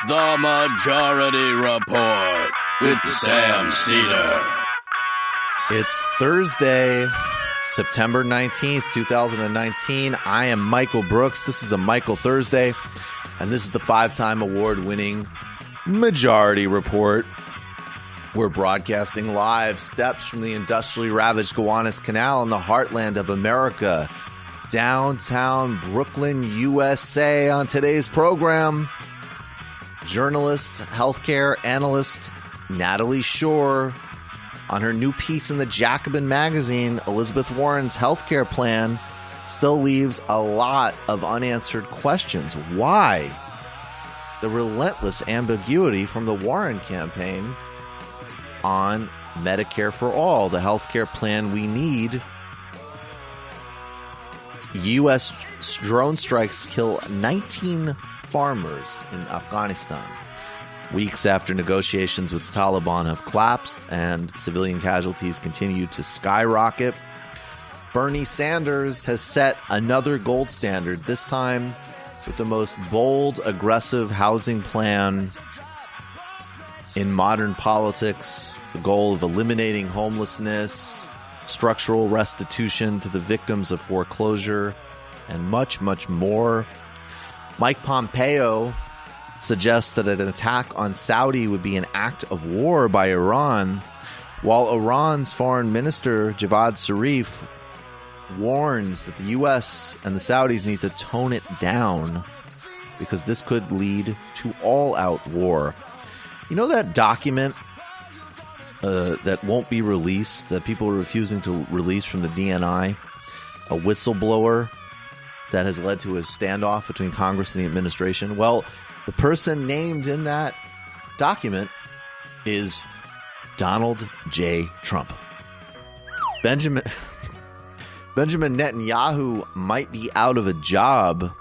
The Majority Report with Sam Cedar. It's Thursday, September 19th, 2019. I am Michael Brooks. This is a Michael Thursday, and this is the 5-time award-winning Majority Report. We're broadcasting live steps from the industrially ravaged Gowanus Canal in the heartland of America, downtown Brooklyn, USA. On today's program, journalist, healthcare analyst Natalie Shure. On her new piece in the Jacobin magazine, Elizabeth Warren's healthcare plan still leaves a lot of unanswered questions. Why? The relentless ambiguity from the Warren campaign on Medicare for All, the healthcare plan we need. U.S. drone strikes kill 19 farmers in Afghanistan. Weeks after negotiations with the Taliban have collapsed and civilian casualties continue to skyrocket, Bernie Sanders has set another gold standard, this time with the most bold, aggressive housing plan in modern politics, the goal of eliminating homelessness, structural restitution to the victims of foreclosure, and much, much more. Mike Pompeo suggests that an attack on Saudi would be an act of war by Iran, while Iran's foreign minister, Javad Zarif, warns that the U.S. and the Saudis need to tone it down because this could lead to all-out war. You know that document that won't be released, that people are refusing to release from the DNI, a whistleblower that has led to a standoff between Congress and the administration? Well, the person named in that document is Donald J. Trump. Benjamin Netanyahu might be out of a job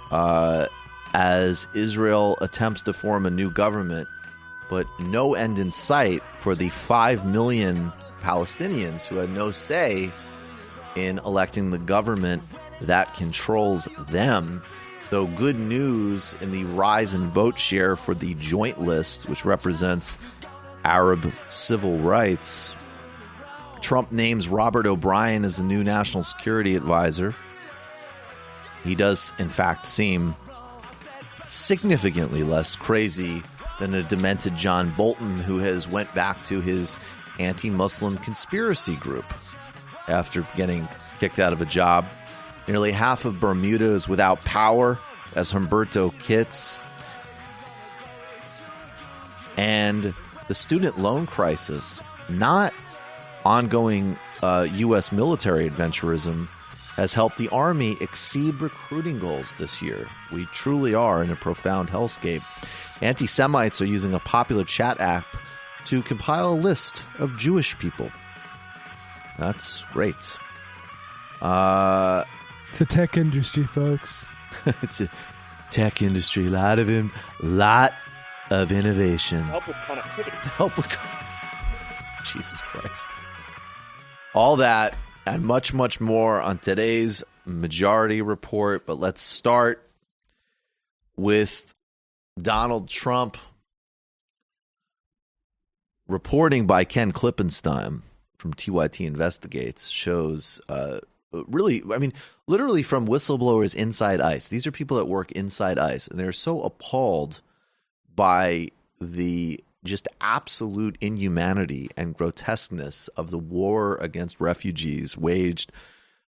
as Israel attempts to form a new government, but no end in sight for the 5 million Palestinians who had no say in electing the government that controls them. Though good news in the rise in vote share for the Joint List, which represents Arab civil rights. Trump names Robert O'Brien as the new national security advisor. He does, in fact, seem significantly less crazy than a demented John Bolton, who has went back to his anti-Muslim conspiracy group after getting kicked out of a job. Nearly half of Bermuda is without power, as Humberto Kitts. And the student loan crisis, not ongoing U.S. military adventurism, has helped the Army exceed recruiting goals this year. We truly are in a profound hellscape. Anti-Semites are using a popular chat app to compile a list of Jewish people. That's great. It's a tech industry, folks. It's a tech industry. Lot of innovation. Help with connectivity. Jesus Christ. All that and much, much more on today's Majority Report. But let's start with Donald Trump. Reporting by Ken Klippenstein from TYT Investigates shows literally from whistleblowers inside ICE. These are people that work inside ICE, and they're so appalled by the just absolute inhumanity and grotesqueness of the war against refugees waged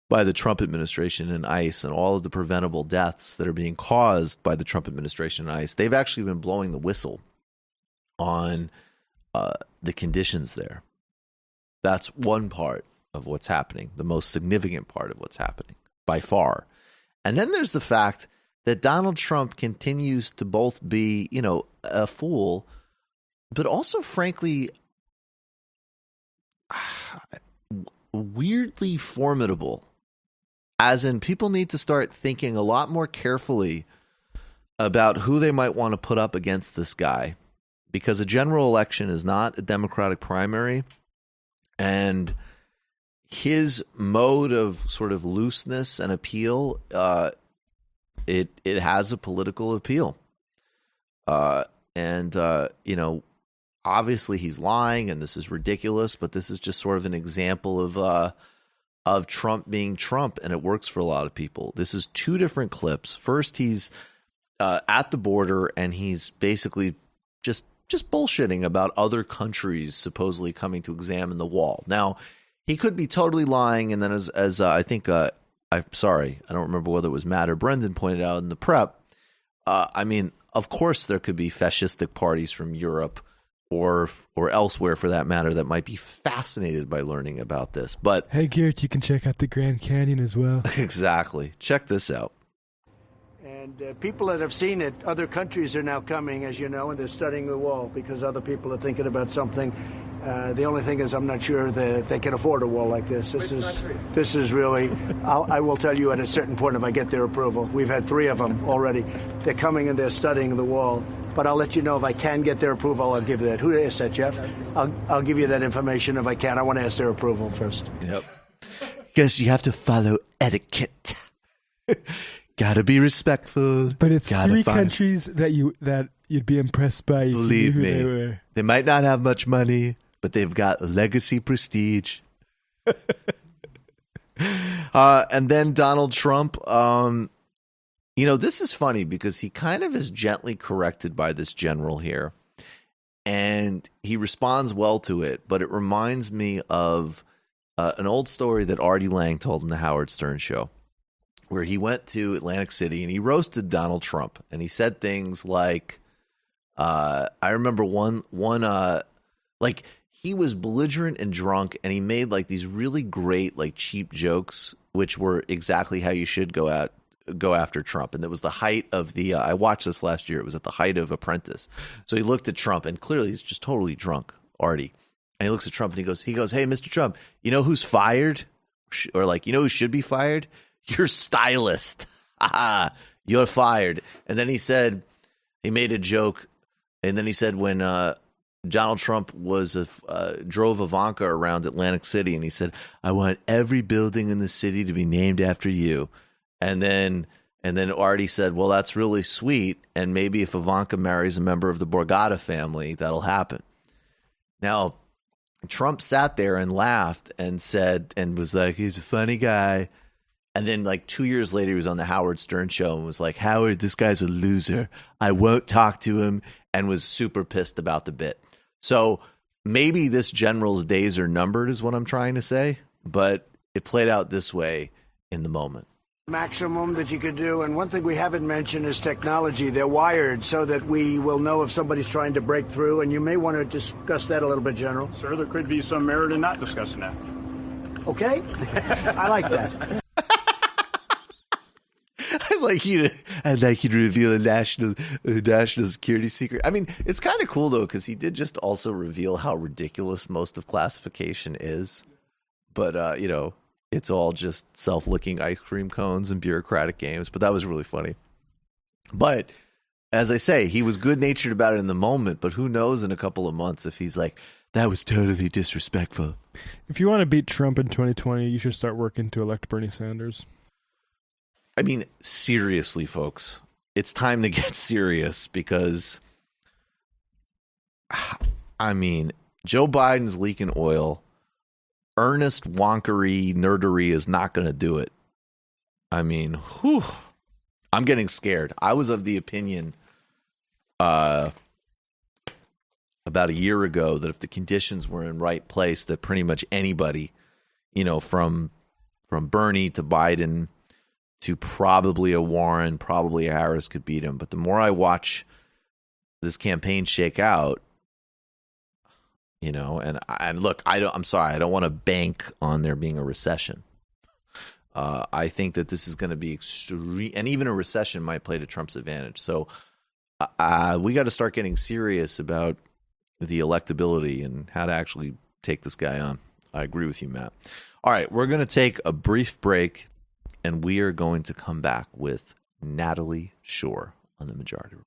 by the Trump administration and ICE, and all of the preventable deaths that are being caused by the Trump administration and ICE. They've actually been blowing the whistle on the conditions there. That's one part of what's happening, the most significant part of what's happening by far. And then there's the fact that Donald Trump continues to both be, a fool, but also, frankly, weirdly formidable. As in, people need to start thinking a lot more carefully about who they might want to put up against this guy, because a general election is not a Democratic primary, and his mode of sort of looseness and appeal, it has a political appeal. You know, obviously he's lying and this is ridiculous, but this is just sort of an example of Trump being Trump, and it works for a lot of people. This is two different clips. First, he's at the border and he's basically just bullshitting about other countries supposedly coming to examine the wall. Now, he could be totally lying, and then as I think I'm sorry, I don't remember whether it was Matt or Brendan pointed out in the prep. I mean, of course, there could be fascistic parties from Europe or elsewhere, for that matter, that might be fascinated by learning about this. But hey, Garrett, you can check out the Grand Canyon as well. Exactly. Check this out. And people that have seen it, other countries are now coming, as you know, and they're studying the wall because other people are thinking about something. The only thing is, I'm not sure that they can afford a wall like this. This is really, I will tell you at a certain point if I get their approval. We've had 3 of them already. They're coming and they're studying the wall. But I'll let you know if I can get their approval. I'll give that. Who asked that, Jeff? I'll give you that information if I can. I want to ask their approval first. Yep. Because you have to follow etiquette. Gotta be respectful. But it's 3 countries that you'd be impressed by. Believe me, they might not have much money, but they've got legacy prestige. And then Donald Trump. You know, this is funny because he kind of is gently corrected by this general here, and he responds well to it. But it reminds me of an old story that Artie Lang told in the Howard Stern show, where he went to Atlantic City and he roasted Donald Trump, and he said things like, I remember one like he was belligerent and drunk, and he made like these really great like cheap jokes, which were exactly how you should go after Trump. And it was the height of the I watched this last year. It was at the height of Apprentice. So he looked at Trump, and clearly he's just totally drunk, Artie. And he looks at Trump and he goes, "Hey, Mr. Trump, you know who's fired? Or like, you know who should be fired? Your stylist. You're fired." And then he made a joke. And then he said when Donald Trump drove Ivanka around Atlantic City, and he said, "I want every building in the city to be named after you." And then Artie said, "Well, that's really sweet. And maybe if Ivanka marries a member of the Borgata family, that'll happen." Now, Trump sat there and laughed and said, and was like, "He's a funny guy." And then like 2 years later, he was on the Howard Stern show and was like, "Howard, this guy's a loser. I won't talk to him," and was super pissed about the bit. So maybe this general's days are numbered is what I'm trying to say, but it played out this way in the moment. Maximum that you could do. And one thing we haven't mentioned is technology. They're wired so that we will know if somebody's trying to break through. And you may want to discuss that a little bit, General. Sir, there could be some merit in not discussing that. Okay. I like that. I'd like you to reveal a national security secret. I mean, it's kind of cool, though, because he did just also reveal how ridiculous most of classification is. But, you know, it's all just self-licking ice cream cones and bureaucratic games. But that was really funny. But as I say, he was good-natured about it in the moment. But who knows in a couple of months if he's like, "That was totally disrespectful." If you want to beat Trump in 2020, you should start working to elect Bernie Sanders. I mean, seriously, folks, it's time to get serious because, I mean, Joe Biden's leaking oil. Earnest wonkery nerdery is not going to do it. I mean, whew, I'm getting scared. I was of the opinion about a year ago that if the conditions were in right place, that pretty much anybody, you know, from Bernie to Biden to probably a Warren, probably a Harris could beat him. But the more I watch this campaign shake out, you know, and look, I'm sorry, I don't want to bank on there being a recession. I think that this is going to be extreme, and even a recession might play to Trump's advantage. So we got to start getting serious about the electability and how to actually take this guy on. I agree with you, Matt. All right, we're going to take a brief break, and we are going to come back with Natalie Shure on the Majority Report.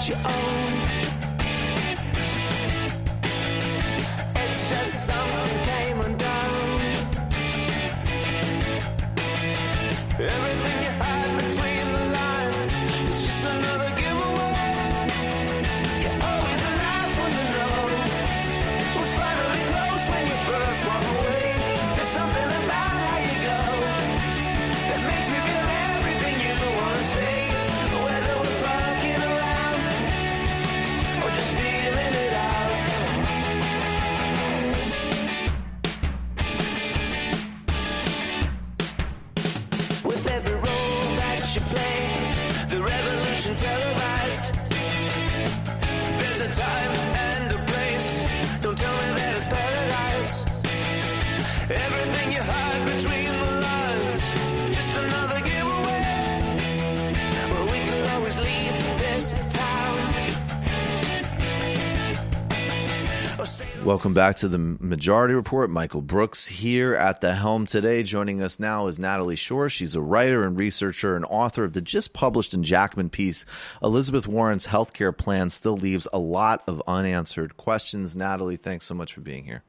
that you own. It's just something came undone. Everything you hide between the lines is just another giveaway. You're always the last one to know. We're finally close when you first walk away. There's something about how you go that makes me feel everything you want to say. Whether we're fucking around or just feeling it out. With every role that you play, the revolution televised. There's a time and a place. Don't tell me that it's paradise. Everything you hide between the lines, just another giveaway. Well, we could always leave this town. Or stay. Welcome back to the Majority Report. Michael Brooks here at the helm today. Joining us now is Natalie Shure. She's a writer and researcher and author of the just published in Jacobin piece, Elizabeth Warren's healthcare plan still leaves a lot of unanswered questions. Natalie, thanks so much for being here.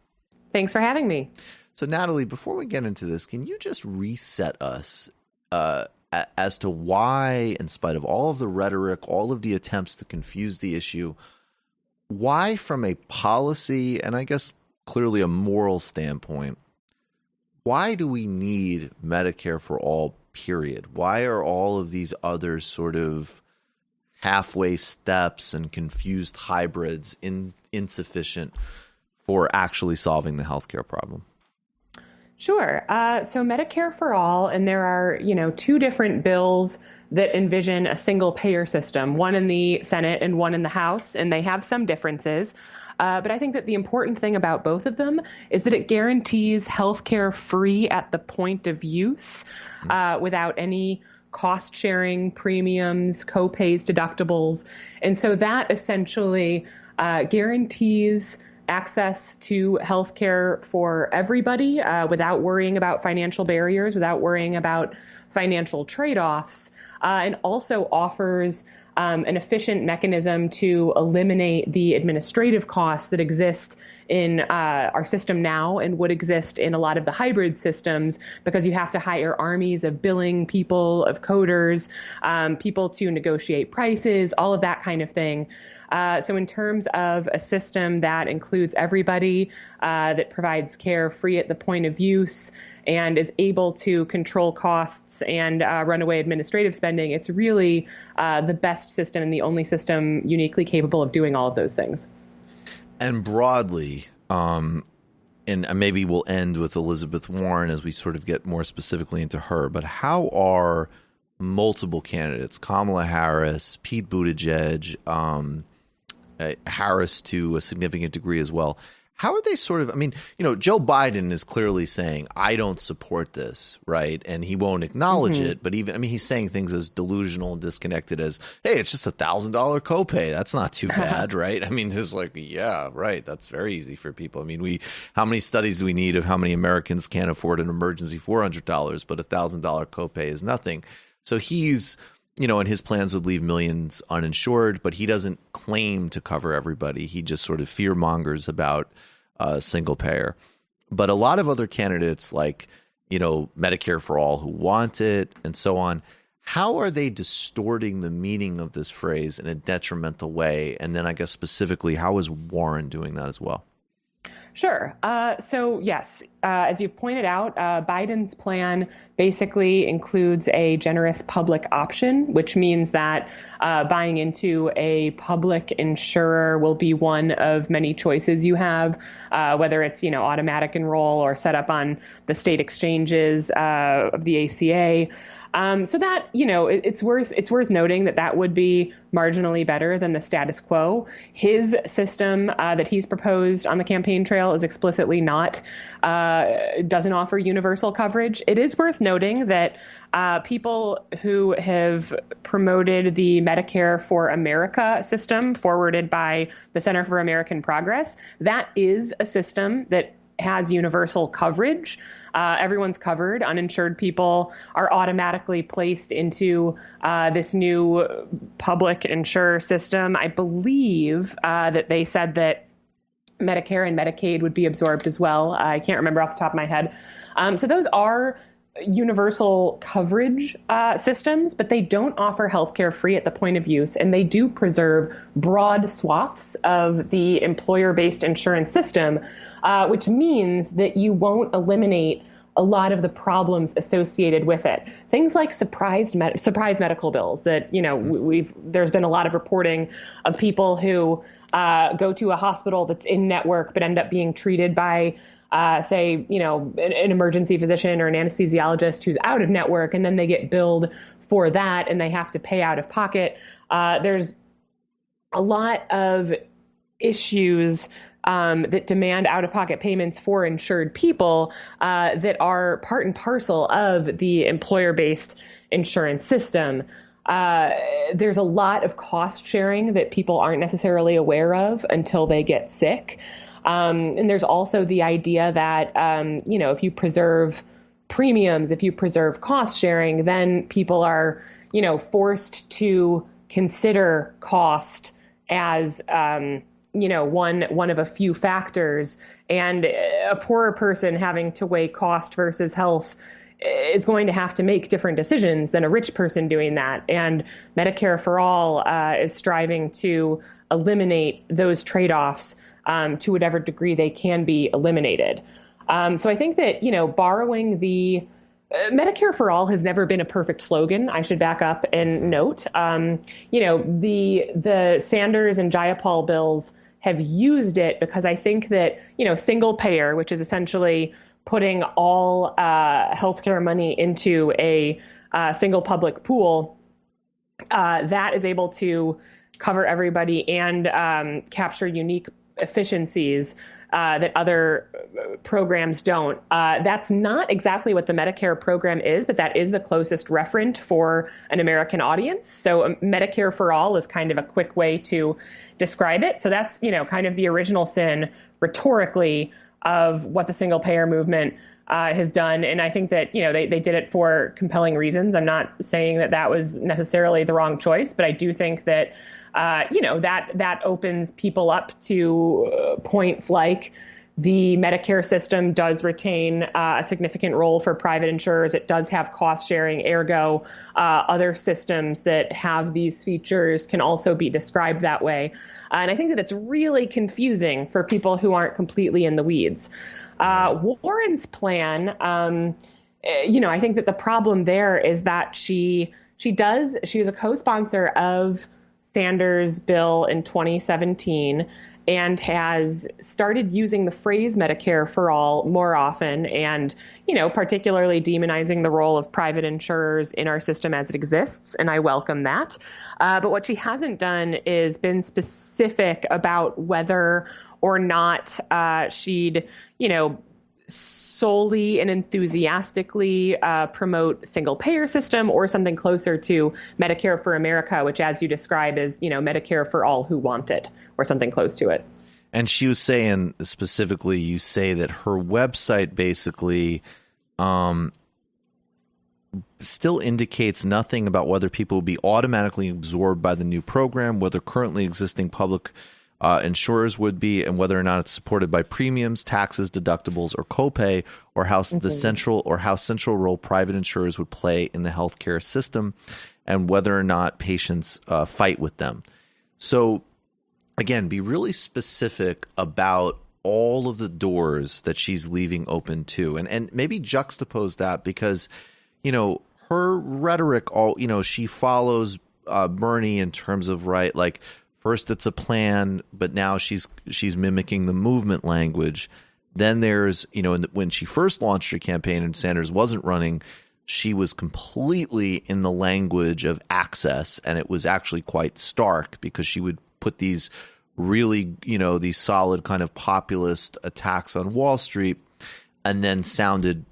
Thanks for having me. So, Natalie, before we get into this, can you just reset us as to why, in spite of all of the rhetoric, all of the attempts to confuse the issue, why from a policy and I guess clearly a moral standpoint, why do we need Medicare for all, period? Why are all of these other sort of halfway steps and confused hybrids insufficient for actually solving the healthcare problem? Sure. So Medicare for all, and there are, two different bills that envision a single payer system, one in the Senate and one in the House, and they have some differences. But I think that the important thing about both of them is that it guarantees healthcare free at the point of use without any cost sharing, premiums, co-pays, deductibles. And so that essentially guarantees access to healthcare for everybody without worrying about financial barriers, without worrying about financial trade-offs, and also offers an efficient mechanism to eliminate the administrative costs that exist in our system now and would exist in a lot of the hybrid systems, because you have to hire armies of billing people, of coders, people to negotiate prices, all of that kind of thing. So in terms of a system that includes everybody, that provides care free at the point of use and is able to control costs and runaway administrative spending, it's really the best system and the only system uniquely capable of doing all of those things. And broadly, and maybe we'll end with Elizabeth Warren as we sort of get more specifically into her, but how are multiple candidates, Kamala Harris, Pete Buttigieg, Harris to a significant degree as well, how are they sort of, Joe Biden is clearly saying, I don't support this, right? And he won't acknowledge it. But he's saying things as delusional and disconnected as, hey, it's just $1,000 copay. That's not too bad, right? Just like, yeah, right. That's very easy for people. How many studies do we need of how many Americans can't afford an emergency $400, but $1,000 copay is nothing. So he's, and his plans would leave millions uninsured, but he doesn't claim to cover everybody. He just sort of fear mongers about single payer. But a lot of other candidates like, Medicare for all who want it and so on, how are they distorting the meaning of this phrase in a detrimental way? And then I guess specifically, how is Warren doing that as well? Sure. So yes, as you've pointed out, Biden's plan basically includes a generous public option, which means that buying into a public insurer will be one of many choices you have, whether it's, automatic enroll or set up on the state exchanges of the ACA. So that, it's worth noting that would be marginally better than the status quo. His system that he's proposed on the campaign trail is explicitly not, doesn't offer universal coverage. It is worth noting that people who have promoted the Medicare for America system forwarded by the Center for American Progress, that is a system that has universal coverage. Everyone's covered. Uninsured people are automatically placed into this new public insure system. I believe that they said that Medicare and Medicaid would be absorbed as well. I can't remember off the top of my head. So those are universal coverage systems, but they don't offer healthcare free at the point of use, and they do preserve broad swaths of the employer-based insurance system, which means that you won't eliminate a lot of the problems associated with it. Things like surprise medical bills that, there's been a lot of reporting of people who go to a hospital that's in network but end up being treated by say, an emergency physician or an anesthesiologist who's out of network, and then they get billed for that and they have to pay out of pocket. There's a lot of issues that demand out-of-pocket payments for insured people that are part and parcel of the employer-based insurance system. There's a lot of cost sharing that people aren't necessarily aware of until they get sick. And there's also the idea that, if you preserve premiums, if you preserve cost sharing, then people are, forced to consider cost as, one of a few factors. And a poorer person having to weigh cost versus health is going to have to make different decisions than a rich person doing that. And Medicare for All is striving to eliminate those trade-offs to whatever degree they can be eliminated. So I think that, borrowing the Medicare for All has never been a perfect slogan. I should back up and note, the Sanders and Jayapal bills have used it because I think that, single payer, which is essentially putting all healthcare money into a single public pool, that is able to cover everybody and capture unique efficiencies that other programs don't. That's not exactly what the Medicare program is, but that is the closest referent for an American audience. So Medicare for All is kind of a quick way to describe it. So that's, kind of the original sin rhetorically of what the single payer movement has done. And I think that, they did it for compelling reasons. I'm not saying that that was necessarily the wrong choice, but I do think that that opens people up to points like the Medicare system does retain a significant role for private insurers. It does have cost sharing, ergo other systems that have these features can also be described that way. And I think that it's really confusing for people who aren't completely in the weeds. Warren's plan, I think that the problem there is that she was a co-sponsor of Sanders' bill in 2017 and has started using the phrase Medicare for All more often and, particularly demonizing the role of private insurers in our system as it exists. And I welcome that. But what she hasn't done is been specific about whether or not she'd, solely and enthusiastically promote single payer system or something closer to Medicare for America, which, as you describe, is, Medicare for all who want it or something close to it. And she was saying specifically, you say that her website basically still indicates nothing about whether people will be automatically absorbed by the new program, whether currently existing public insurers would be, and whether or not it's supported by premiums, taxes, deductibles, or copay, or how the central role private insurers would play in the healthcare system, and whether or not patients fight with them. So, again, be really specific about all of the doors that she's leaving open to, and maybe juxtapose that because, her rhetoric, she follows Bernie in terms of first it's a plan, but now she's mimicking the movement language. Then there's, when she first launched her campaign and Sanders wasn't running, she was completely in the language of access. And it was actually quite stark because she would put these really, these solid kind of populist attacks on Wall Street and then sounded,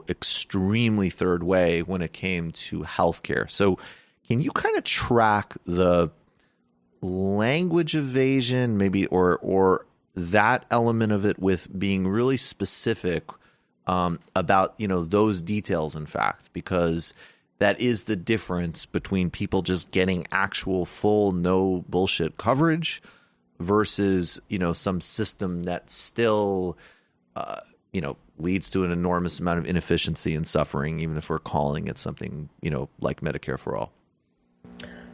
extremely third way when it came to healthcare. So can you kind of track the language evasion, maybe, or that element of it with being really specific about, those details, in fact, because that is the difference between people just getting actual full no bullshit coverage versus, some system that still, leads to an enormous amount of inefficiency and suffering, even if we're calling it something, like Medicare for All.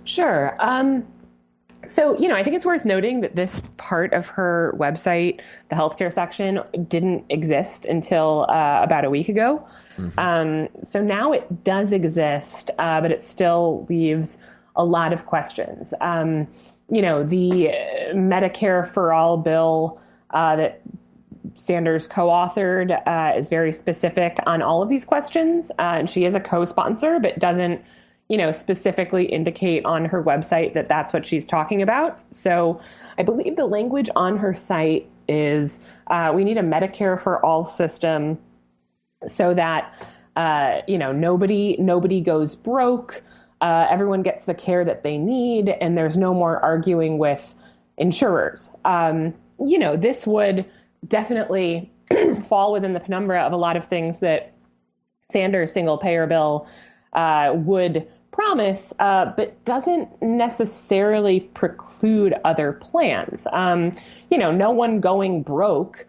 Sure. So, I think it's worth noting that this part of her website, the healthcare section, didn't exist until about a week ago. Mm-hmm. So now it does exist, but it still leaves a lot of questions. The Medicare for All bill that Sanders co-authored is very specific on all of these questions. And she is a co-sponsor, but doesn't specifically indicate on her website that that's what she's talking about. So I believe the language on her site is we need a Medicare for all system so that, nobody goes broke. Everyone gets the care that they need, and there's no more arguing with insurers. This would definitely fall within the penumbra of a lot of things that Sanders' single payer bill would promise, but doesn't necessarily preclude other plans. No one going broke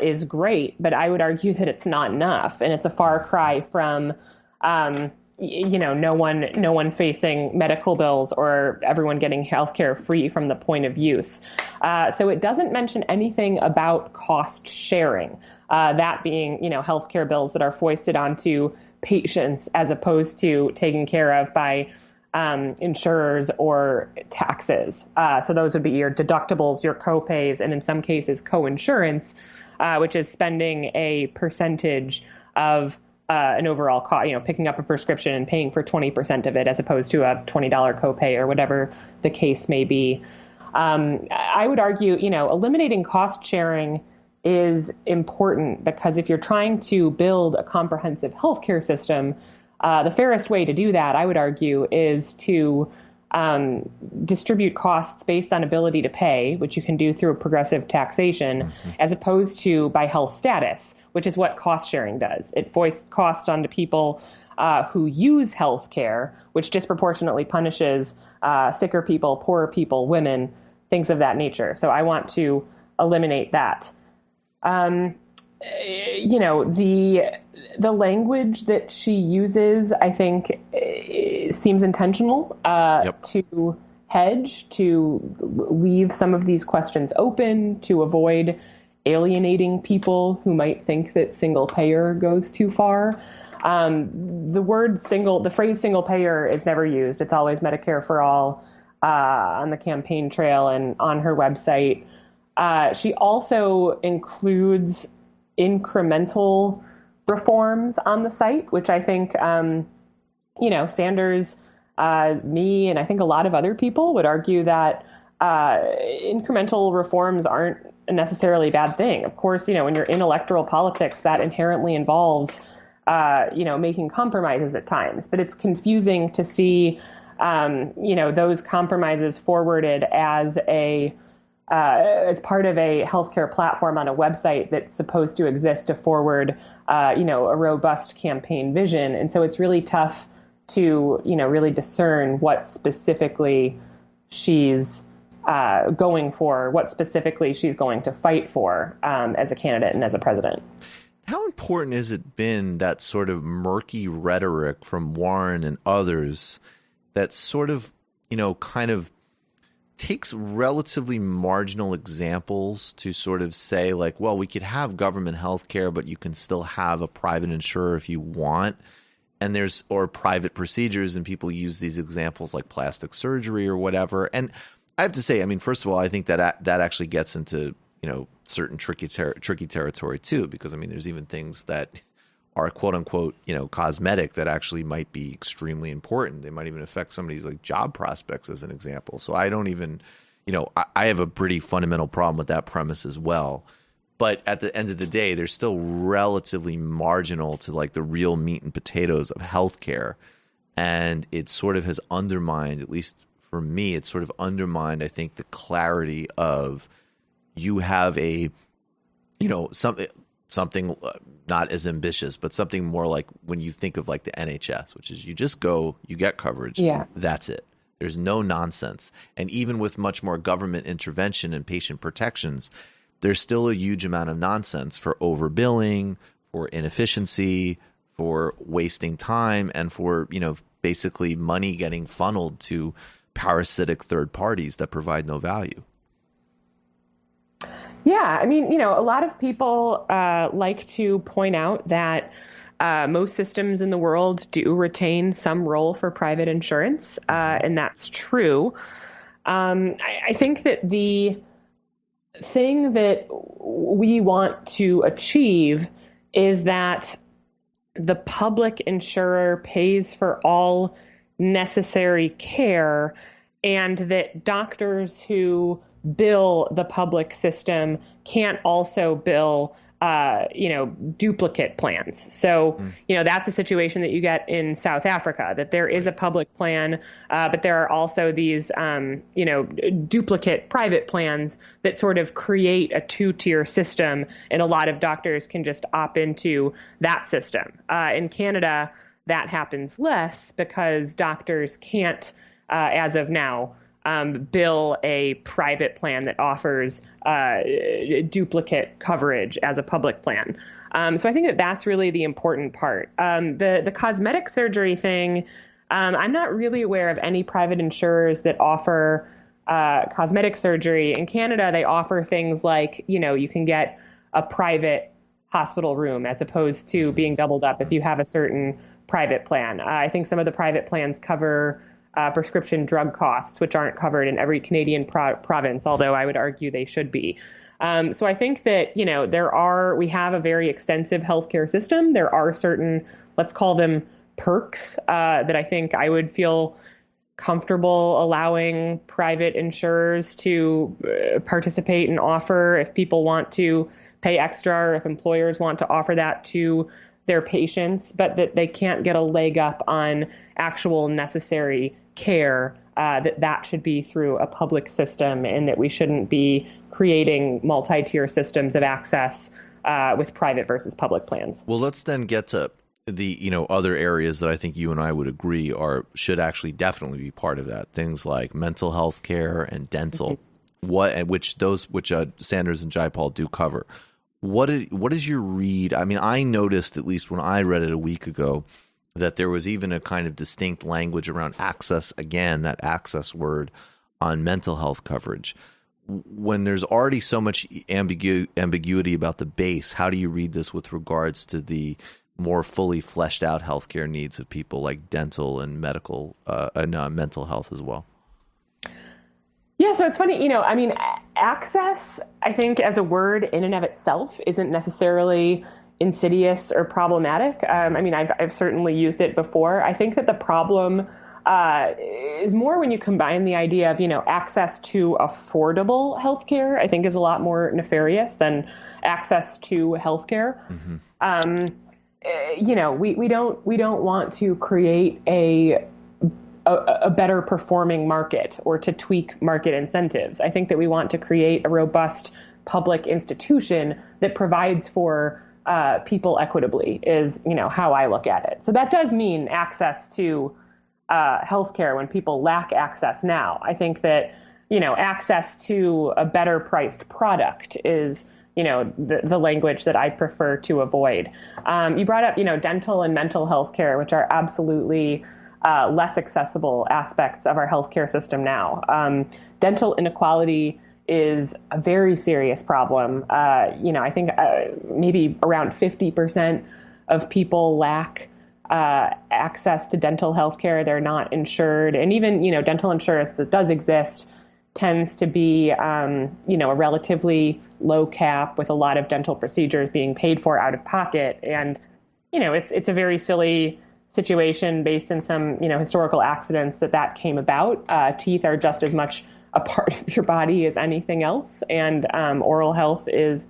is great, but I would argue that it's not enough. And it's a far cry from, no one facing medical bills or everyone getting healthcare free from the point of use. So it doesn't mention anything about cost sharing, that being, healthcare bills that are foisted onto patients as opposed to taken care of by insurers or taxes. So those would be your deductibles, your co-pays, and in some cases co-insurance, which is spending a percentage of an overall cost, picking up a prescription and paying for 20% of it as opposed to a $20 copay or whatever the case may be. I would argue, eliminating cost sharing is important because if you're trying to build a comprehensive healthcare system, the fairest way to do that, I would argue, is to distribute costs based on ability to pay, which you can do through progressive taxation, as opposed to by health status, which is what cost sharing does. It foists costs onto people who use healthcare, which disproportionately punishes sicker people, poorer people, women, things of that nature. So I want to eliminate that. The language that she uses, I think, seems intentional to hedge, to leave some of these questions open, to avoid alienating people who might think that single payer goes too far. The phrase single payer is never used. It's always Medicare for all on the campaign trail and on her website. She also includes incremental reforms on the site, which I think, Sanders, me, and I think a lot of other people would argue that incremental reforms aren't necessarily a bad thing. Of course, when you're in electoral politics, that inherently involves, making compromises at times. But it's confusing to see, those compromises forwarded as part of a healthcare platform on a website that's supposed to exist to forward, a robust campaign vision. And so it's really tough to, really discern what specifically she's going for, what specifically she's going to fight for as a candidate and as a president. How important has it been, that sort of murky rhetoric from Warren and others that sort of, kind of takes relatively marginal examples to sort of say, like, well, we could have government health care, but you can still have a private insurer if you want. And or private procedures, and people use these examples like plastic surgery or whatever. And I have to say, first of all, I think that actually gets into, certain tricky territory too, because there's even things that are quote unquote, cosmetic that actually might be extremely important. They might even affect somebody's like job prospects, as an example. So I don't even, I have a pretty fundamental problem with that premise as well. But at the end of the day, they're still relatively marginal to like the real meat and potatoes of healthcare. And it sort of has undermined, at least for me, it's sort of undermined, I think, the clarity of, you have a, something not as ambitious, but something more like when you think of like the NHS, which is you just go, you get coverage. Yeah. That's it. There's no nonsense. And even with much more government intervention and patient protections, there's still a huge amount of nonsense for overbilling, for inefficiency, for wasting time, and for, basically money getting funneled to parasitic third parties that provide no value. Yeah, I mean, a lot of people like to point out that most systems in the world do retain some role for private insurance, and that's true. I think that the thing that we want to achieve is that the public insurer pays for all necessary care, and that doctors who bill the public system can't also bill, duplicate plans. So, that's a situation that you get in South Africa, that there is a public plan, but there are also these, duplicate private plans that sort of create a two-tier system, and a lot of doctors can just opt into that system. In Canada, that happens less because doctors can't, as of now, bill a private plan that offers duplicate coverage as a public plan. So I think that that's really the important part. The cosmetic surgery thing, I'm not really aware of any private insurers that offer cosmetic surgery. In Canada, they offer things like, you can get a private hospital room as opposed to being doubled up if you have a certain private plan. I think some of the private plans cover prescription drug costs, which aren't covered in every Canadian province, although I would argue they should be. So I think that, we have a very extensive healthcare system. There are certain, let's call them perks, that I think I would feel comfortable allowing private insurers to participate and offer if people want to pay extra, or if employers want to offer that to their patients, but that they can't get a leg up on actual necessary care, that should be through a public system, and that we shouldn't be creating multi-tier systems of access with private versus public plans. Well, let's then get to the other areas that I think you and I would agree should actually definitely be part of that. Things like mental health care and dental, which Sanders and Jayapal do cover. What is your read? I mean, I noticed, at least when I read it a week ago, that there was even a kind of distinct language around access, again, that access word, on mental health coverage. When there's already so much ambiguity about the base, how do you read this with regards to the more fully fleshed out healthcare needs of people like dental and medical and mental health as well? Yeah, so it's funny, access, I think, as a word in and of itself isn't necessarily insidious or problematic. I've certainly used it before. I think that the problem is more when you combine the idea of, access to affordable healthcare, I think is a lot more nefarious than access to healthcare. We don't want to create a better performing market or to tweak market incentives. I think that we want to create a robust public institution that provides for people equitably is, how I look at it. So that does mean access to healthcare when people lack access now. I think that, access to a better priced product is, the language that I prefer to avoid. You brought up, dental and mental health care, which are absolutely less accessible aspects of our healthcare system now. Dental inequality is a very serious problem. I think maybe around 50% of people lack access to dental health care. They're not insured. And even, dental insurance that does exist tends to be, a relatively low cap with a lot of dental procedures being paid for out of pocket. And, it's a very silly situation based in some, historical accidents that came about. Teeth are just as much a part of your body as anything else. And oral health is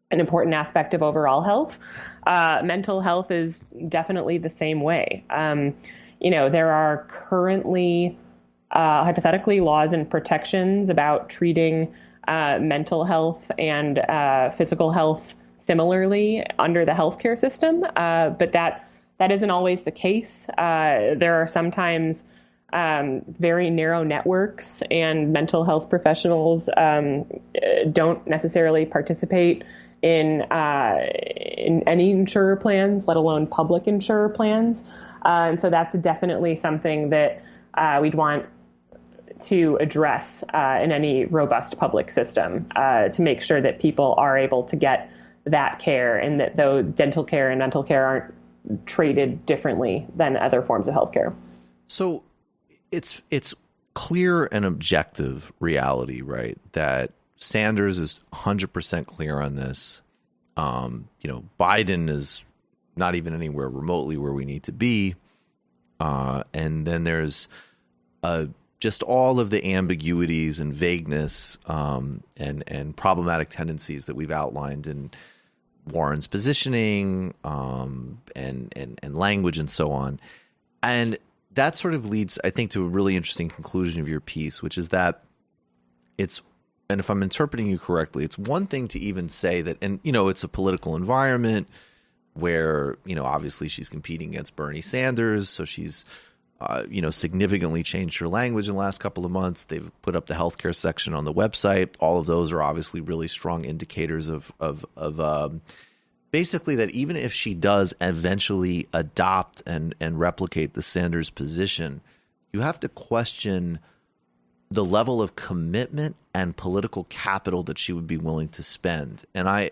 an important aspect of overall health. Mental health is definitely the same way. There are currently, hypothetically, laws and protections about treating mental health and physical health similarly under the healthcare system. But that isn't always the case. There are sometimes very narrow networks, and mental health professionals don't necessarily participate in any insurer plans, let alone public insurer plans. And so that's definitely something that we'd want to address in any robust public system to make sure that people are able to get that care, and that though dental care and mental care aren't treated differently than other forms of healthcare. So it's clear and objective reality, right? That Sanders is 100% clear on this. Biden is not even anywhere remotely where we need to be. And then there's just all of the ambiguities and vagueness and problematic tendencies that we've outlined in Warren's positioning and language and so on. And that sort of leads, I think, to a really interesting conclusion of your piece, which is that it's, and if I'm interpreting you correctly, it's one thing to even say that, and, it's a political environment where, obviously she's competing against Bernie Sanders. So she's, significantly changed her language in the last couple of months. They've put up the healthcare section on the website. All of those are obviously really strong indicators of basically that even if she does eventually adopt and replicate the Sanders position, you have to question the level of commitment and political capital that she would be willing to spend. And I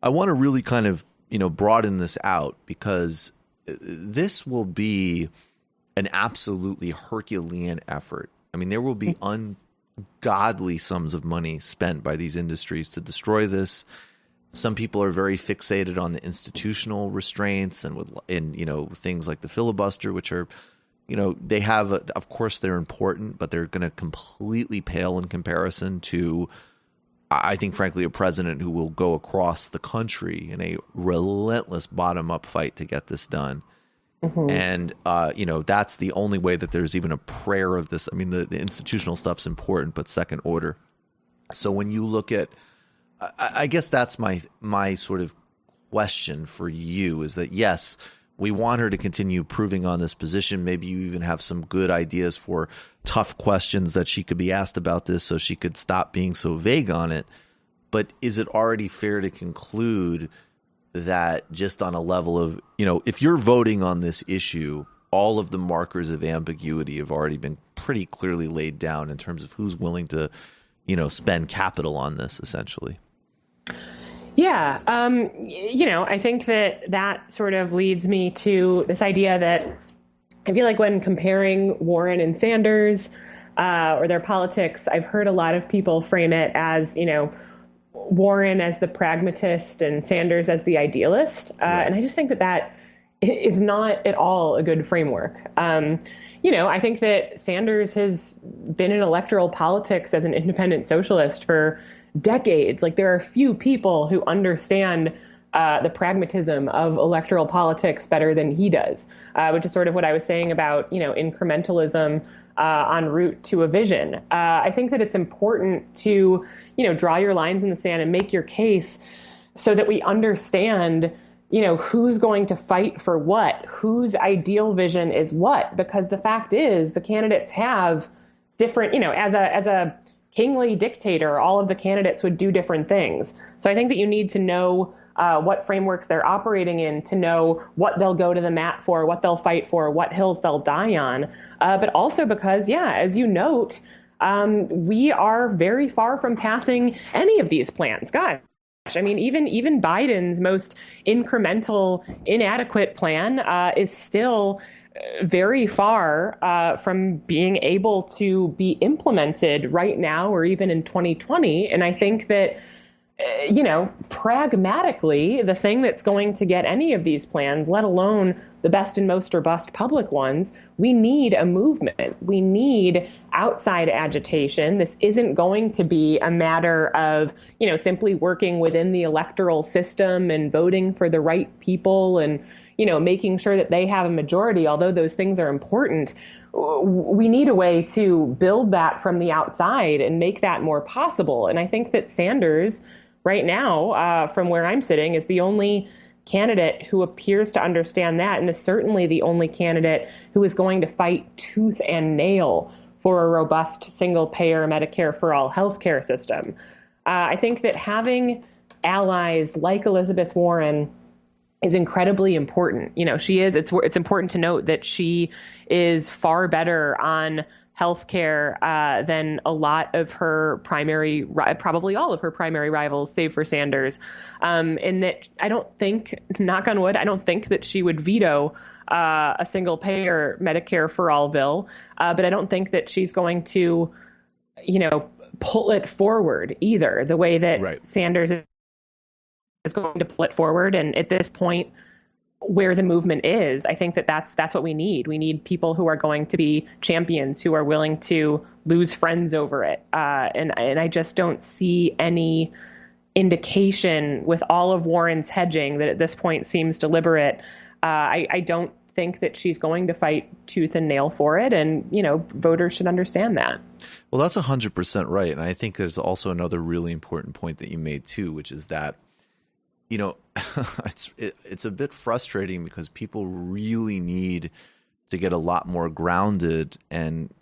want to really kind of, broaden this out, because this will be an absolutely Herculean effort. I mean, there will be ungodly sums of money spent by these industries to destroy this. Some people are very fixated on the institutional restraints and things like the filibuster, which are, they have, of course, they're important, but they're going to completely pale in comparison to, I think, frankly, a president who will go across the country in a relentless bottom-up fight to get this done. Mm-hmm. And, that's the only way that there's even a prayer of this. I mean, the institutional stuff's important, but second order. So when you look at, I guess that's my sort of question for you, is that, yes, we want her to continue proving on this position. Maybe you even have some good ideas for tough questions that she could be asked about this so she could stop being so vague on it. But is it already fair to conclude that just on a level of, if you're voting on this issue, all of the markers of ambiguity have already been pretty clearly laid down in terms of who's willing to, spend capital on this, essentially? Yeah. I think that sort of leads me to this idea that I feel like when comparing Warren and Sanders or their politics, I've heard a lot of people frame it as, Warren as the pragmatist and Sanders as the idealist. Right. And I just think that is not at all a good framework. I think that Sanders has been in electoral politics as an independent socialist for decades. Like, there are few people who understand the pragmatism of electoral politics better than he does, which is sort of what I was saying about, incrementalism en route to a vision. I think that it's important to, draw your lines in the sand and make your case so that we understand, who's going to fight for what, whose ideal vision is what, because the fact is the candidates have different, as a kingly dictator, all of the candidates would do different things. So I think that you need to know what frameworks they're operating in to know what they'll go to the mat for, what they'll fight for, what hills they'll die on. But also because, as you note, we are very far from passing any of these plans. Gosh, I mean, even Biden's most incremental, inadequate plan is still very far from being able to be implemented right now or even in 2020. And I think that, pragmatically, the thing that's going to get any of these plans, let alone the best and most robust public ones, we need a movement. We need outside agitation. This isn't going to be a matter of, simply working within the electoral system and voting for the right people and, making sure that they have a majority, although those things are important. we need a way to build that from the outside and make that more possible. And I think that Sanders right now, from where I'm sitting, is the only candidate who appears to understand that, and is certainly the only candidate who is going to fight tooth and nail for a robust single-payer Medicare for all healthcare system. I think that having allies like Elizabeth Warren is incredibly important. You know, she is. It's important to note that she is far better on healthcare than a lot of her probably all of her primary rivals, save for Sanders. And that I don't think, knock on wood, I don't think that she would veto a single payer Medicare for all bill. But I don't think that she's going to, pull it forward either, the way that Sanders is going to pull it forward. And at this point, where the movement is, I think that that's what we need. We need people who are going to be champions, who are willing to lose friends over it. And I just don't see any indication with all of Warren's hedging that at this point seems deliberate. I don't think that she's going to fight tooth and nail for it. And, voters should understand that. Well, that's 100% right. And I think there's also another really important point that you made too, which is that, it's a bit frustrating because people really need to get a lot more grounded and,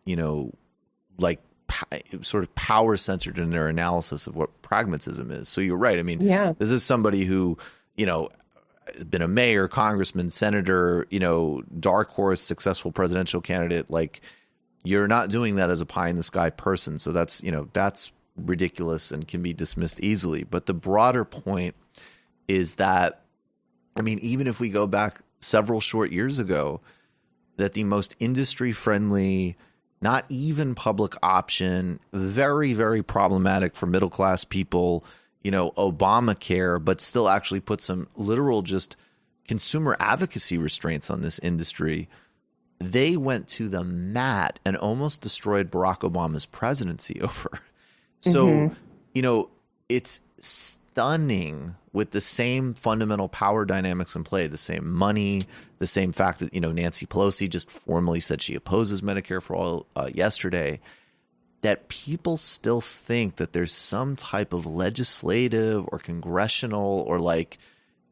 sort of power centered in their analysis of what pragmatism is. So you're right. I mean, This is somebody who, been a mayor, congressman, senator, dark horse, successful presidential candidate. Like, you're not doing that as a pie in the sky person. So that's ridiculous and can be dismissed easily. But the broader point is that, even if we go back several short years ago, that the most industry-friendly, not even public option, very, very problematic for middle-class people, Obamacare, but still actually put some literal just consumer advocacy restraints on this industry, they went to the mat and almost destroyed Barack Obama's presidency over. So, it's stunning with the same fundamental power dynamics in play, the same money, the same fact that, Nancy Pelosi just formally said she opposes Medicare for all yesterday, that people still think that there's some type of legislative or congressional or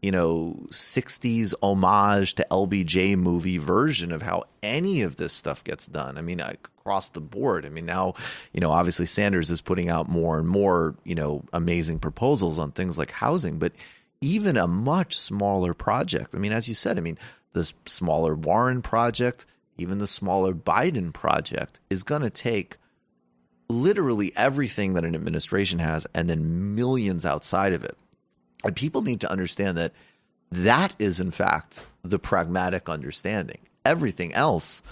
60s homage to LBJ movie version of how any of this stuff gets done. Across the board. Now, obviously Sanders is putting out more and more, amazing proposals on things like housing, but even a much smaller project. As you said, the smaller Warren project, even the smaller Biden project is going to take literally everything that an administration has and then millions outside of it. And people need to understand that that is, in fact, the pragmatic understanding. Everything else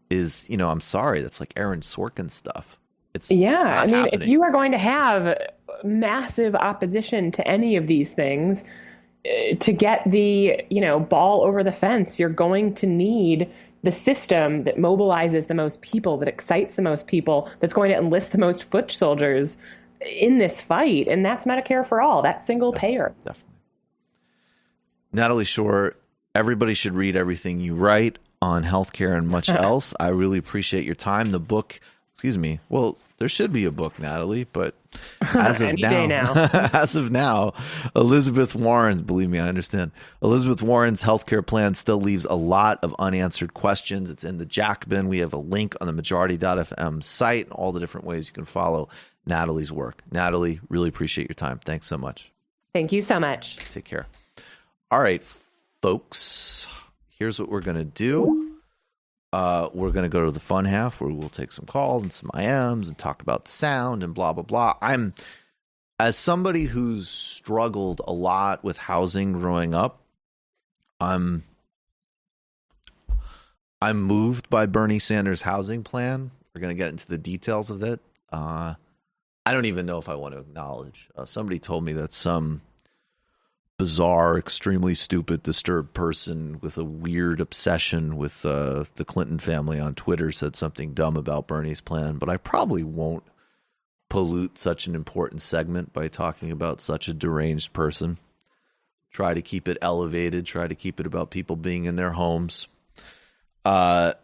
is, I'm sorry, that's like Aaron Sorkin stuff. It's not happening. If you are going to have massive opposition to any of these things, to get the, ball over the fence, you're going to need the system that mobilizes the most people, that excites the most people, that's going to enlist the most foot soldiers in this fight. And that's Medicare for all. That's single payer. Definitely. Natalie Shure, everybody should read everything you write on healthcare and much else. I really appreciate your time. The book, well, there should be a book, Natalie, but as of now, Elizabeth Warren's, believe me, I understand. Elizabeth Warren's healthcare plan still leaves a lot of unanswered questions. It's in the Jacobin. We have a link on the majority.fm site and all the different ways you can follow Natalie's work. Natalie, really appreciate your time. Thanks so much. Thank you so much. Take care. All right, folks, here's what we're going to do. We're going to go to the fun half where we'll take some calls and some IMs and talk about sound and blah, blah, blah. As somebody who's struggled a lot with housing growing up, I'm moved by Bernie Sanders' housing plan. We're going to get into the details of it. I don't even know if I want to acknowledge. Somebody told me that some bizarre, extremely stupid, disturbed person with a weird obsession with the Clinton family on Twitter said something dumb about Bernie's plan, but I probably won't pollute such an important segment by talking about such a deranged person. Try to keep it elevated, try to keep it about people being in their homes.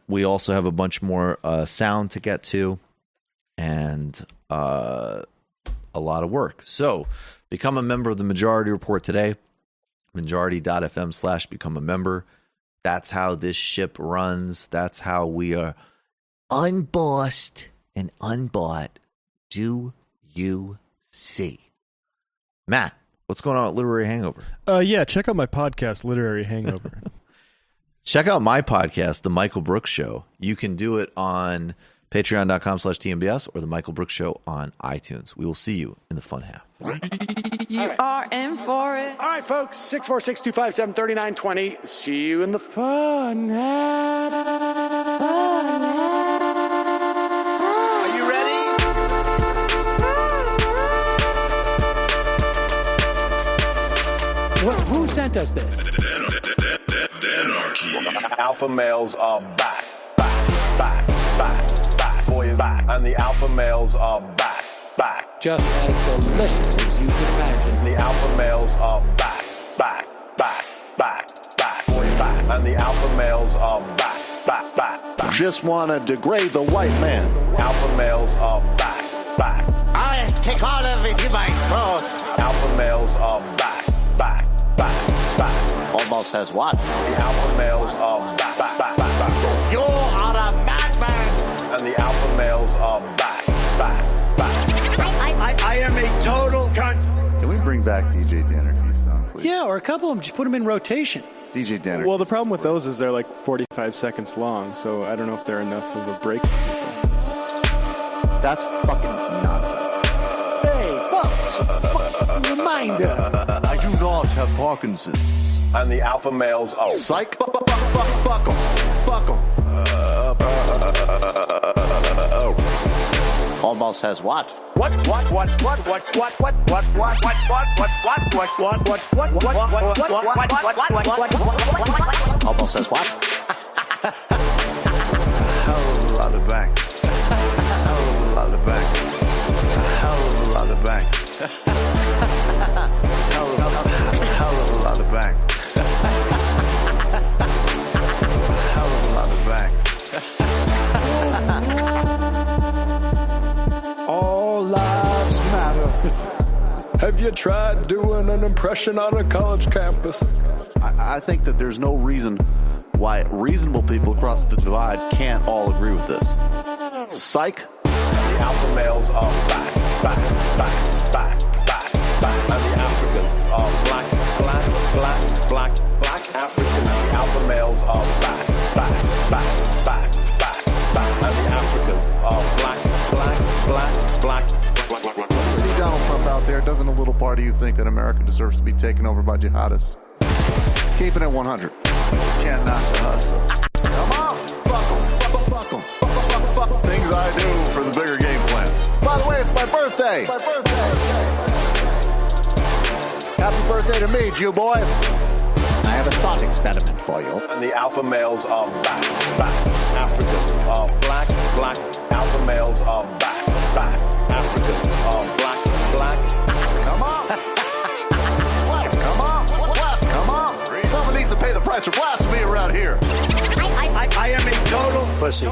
We also have a bunch more sound to get to and a lot of work. So become a member of the Majority Report today. Majority.fm/become a member. That's how this ship runs. That's how we are unbossed and unbought. Do you see? Matt, what's going on with Literary Hangover? Yeah, check out my podcast, Literary Hangover. Check out my podcast, The Michael Brooks Show. You can do it on patreon.com/TMBS or The Michael Brooks Show on iTunes. We will see you in the fun half. You are in for it. All right, folks, 646-257-3920. See you in the fun half. Are you ready? Who sent us this? Alpha males are back, boy, back, and the alpha males are back. Just as delicious as you can imagine. The alpha males are back, boy, back, and the alpha males are back. Just want to degrade the white man. Alpha males are back. I take all of it in my throat. Alpha males are back. Almost has what? The alpha males are back. You are a madman. And the alpha males are back. I am a total cunt. Can we bring back DJ Danergy's song, please? Yeah, or a couple of them. Just put them in rotation. DJ Danergy. Well, the problem with those is they're like 45 seconds long, so I don't know if they're enough of a break. That's fucking nonsense. Hey, folks, reminder. I do not have Parkinson's. And the alpha males are Psych. Fuck them. Almost has what? What? Almost has what? Hell of a lot of bank. Hell of a lot of bank. Hell of a lot of bank. Hell of a lot of bank. Hell of a lot of bank. All lives matter. Have you tried doing an impression on a college campus? I think that there's no reason why reasonable people across the divide can't all agree with this. Psych. the alpha males are back. And the Africans are black African. And the alpha males are back. And the Africans are black. See Donald Trump out there, doesn't a little part of you think that America deserves to be taken over by jihadists? Keeping it 100. Can't knock the hustle. Come on! Fuck 'em. Fuck things I do for the bigger game plan. By the way, it's my birthday! Happy birthday to me, Jew boy! I have a thought experiment for you. And the alpha males are back. Africans are black. Alpha males are back. Africans are black. Come on! Come on! Someone needs to pay the price for blasphemy around here. I am a total pussy.